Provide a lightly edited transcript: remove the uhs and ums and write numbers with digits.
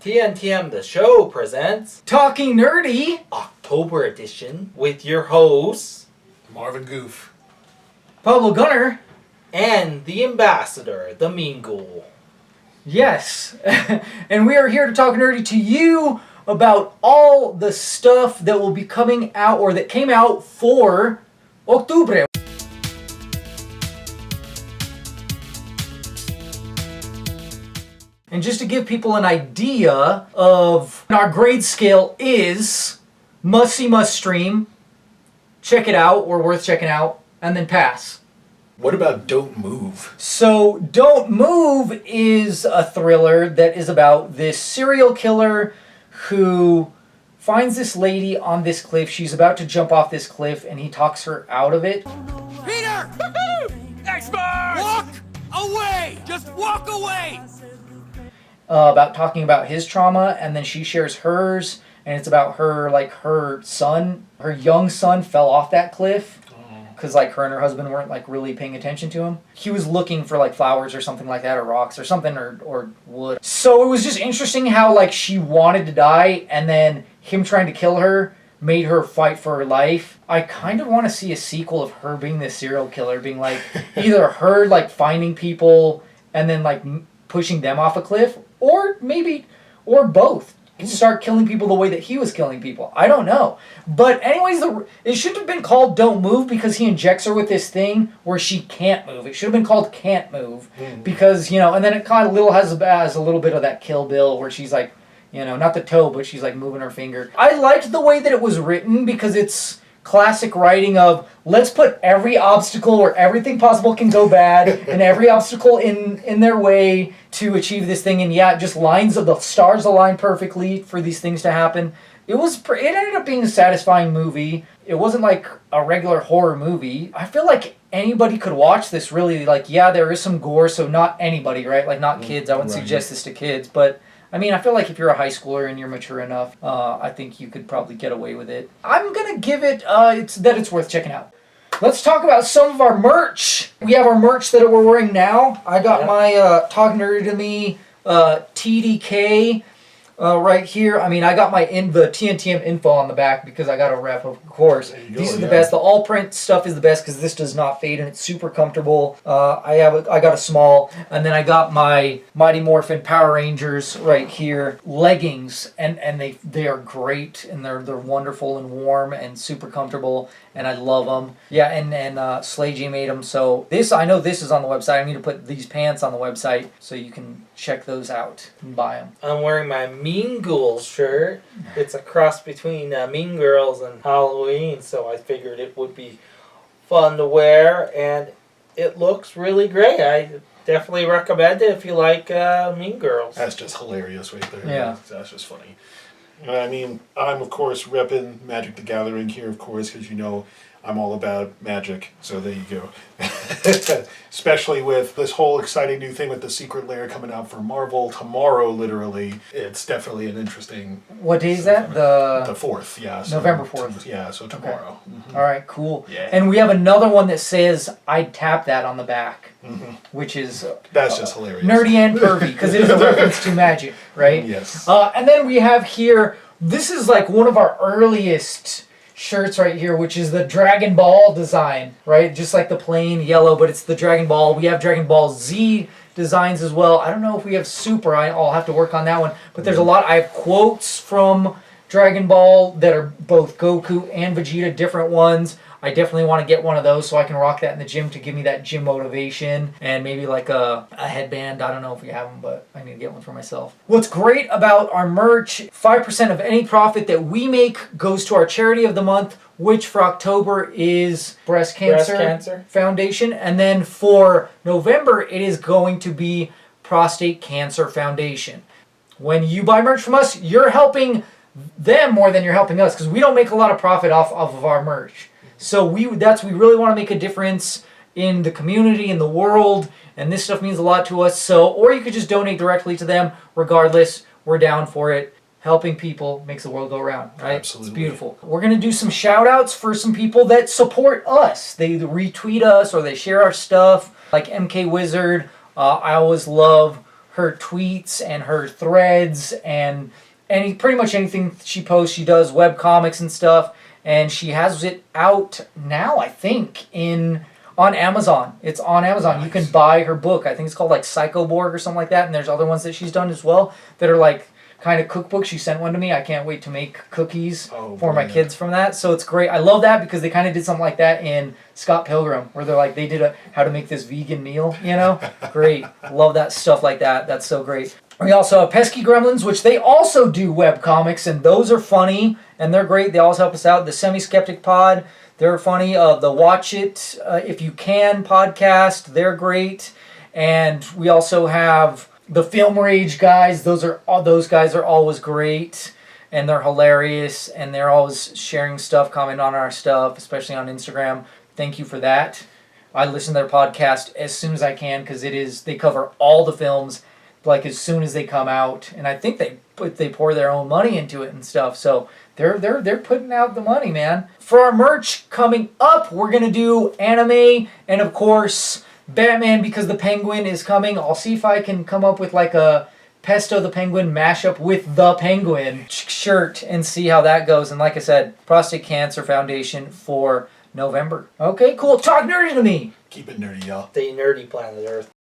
TNTM The Show presents Talking Nerdy October Edition with your hosts Marvin Goof, Pablo Gunner. And the Ambassador, the Mean Ghoul. Yes, and we are here to talk nerdy to you about all the stuff that will be coming out or that came out for Octubre. And just to give people an idea of our grade scale is must see, must stream, check it out or worth checking out, and then pass. what about Don't Move? So Don't Move is a thriller that is about this serial killer who finds this lady on this cliff. She's about to jump off this cliff and he talks her out of it. Peter! X-Bars! Walk away! Just walk away! About talking about his trauma, and then she shares hers, and it's about her, like, her son, her young son fell off that cliff because, like, her and her husband weren't, like, really paying attention to him. He was looking for, like, flowers or something like that, or rocks or something, or wood. So it was just interesting how, like, she wanted to die, and then him trying to kill her made her fight for her life. I kind of want to see a sequel of her being this serial killer, being, like, either her, like, finding people and then, like, pushing them off a cliff, or both. Start killing people the way that he was killing people. I don't know. But anyways, it shouldn't have been called Don't Move because he injects her with this thing where she can't move. It should have been called Can't Move because, you know, and then it kind of has a little bit of that Kill Bill where she's like, you know, not the toe, but she's like moving her finger. I liked the way that it was written because it's classic writing of let's put every obstacle where everything possible can go bad and every obstacle in their way to achieve this thing, and yeah, just lines of the stars align perfectly for these things to happen. It ended up being a satisfying movie. It wasn't like a regular horror movie. I feel like anybody could watch this really. Like, yeah, there is some gore, so not anybody, right? Like, not kids. I wouldn't suggest this to kids, but I mean, I feel like if you're a high schooler and you're mature enough, I think you could probably get away with it. I'm going to give it, it's worth checking out. Let's talk about some of our merch. We have our merch that we're wearing now. I got my Talk Nerdy to Me TDK right here. I mean, I got the TNTM info on the back because I got a rep, of course. These are the best. The all print stuff is the best because this does not fade and it's super comfortable. I got a small, and then I got my Mighty Morphin Power Rangers right here leggings, and they are great and they're wonderful and warm and super comfortable, and I love them. Yeah, and Slay G made them. So I know this is on the website. I need to put these pants on the website so you can check those out and buy them. I'm wearing my Mean Ghouls shirt. It's a cross between Mean Girls and Halloween, so I figured it would be fun to wear, and it looks really great. I definitely recommend it if you like Mean Girls. That's just hilarious right there. Yeah. That's just funny. I mean, I'm, of course, repping Magic the Gathering here, of course, because, you know, I'm all about magic, so there you go. Especially with this whole exciting new thing with the Secret Lair coming out for Marvel tomorrow, literally. It's definitely an interesting... What day is that? The 4th, yeah. So November 4th. Yeah, so tomorrow. Okay. Mm-hmm. All right, cool. Yeah. And we have another one that says, I'd tap that on the back, which is... That's just hilarious. Nerdy and pervy, because it is a reference to magic, right? Yes. And then we have here, this is like one of our earliest shirts right here, which is the Dragon Ball design, right? Just like the plain yellow, but it's the Dragon Ball. We have Dragon Ball Z designs as well. I don't know if we have Super. I'll have to work on that one. But there's a lot. I have quotes from Dragon Ball that are both Goku and Vegeta, different ones. I definitely want to get one of those so I can rock that in the gym to give me that gym motivation, and maybe like a headband. I don't know if we have them, but I need to get one for myself. What's great about our merch, 5% of any profit that we make goes to our charity of the month, which for October is Breast Cancer Foundation. And then for November, it is going to be Prostate Cancer Foundation. When you buy merch from us, you're helping them more than you're helping us because we don't make a lot of profit off of our merch. So we really want to make a difference in the community, in the world, and this stuff means a lot to us. So, or you could just donate directly to them. Regardless, we're down for it. Helping people makes the world go around, right? Absolutely. It's beautiful. We're going to do some shout-outs for some people that support us. They retweet us or they share our stuff, like MK Wizard. I always love her tweets and her threads and pretty much anything she posts. She does web comics and stuff, and she has it out now, I think, on Amazon. It's on Amazon. Nice. You can buy her book. I think it's called like Psychoborg or something like that, and there's other ones that she's done as well that are like kind of cookbooks. She sent one to me. I can't wait to make cookies for my kids from that. So it's great. I love that because they kind of did something like that in Scott Pilgrim, where they did how to make this vegan meal, Great. Love that stuff like that. That's so great. We also have Pesky Gremlins, which they also do web comics, and those are funny, and they're great. They always help us out. The Semi-Skeptic Pod, they're funny. The Watch It If You Can podcast, they're great. And we also have the Film Rage guys. Those guys are always great, and they're hilarious, and they're always sharing stuff, commenting on our stuff, especially on Instagram. Thank you for that. I listen to their podcast as soon as I can because they cover all the films like as soon as they come out, and I think they pour their own money into it and stuff. So they're putting out the money, man. For our merch coming up, we're gonna do anime and of course Batman because the Penguin is coming. I'll see if I can come up with like a Pesto the Penguin mashup with the Penguin shirt and see how that goes. And like I said, Prostate Cancer Foundation for November. Okay, cool. Talk nerdy to me. Keep it nerdy, y'all. The nerdy planet Earth.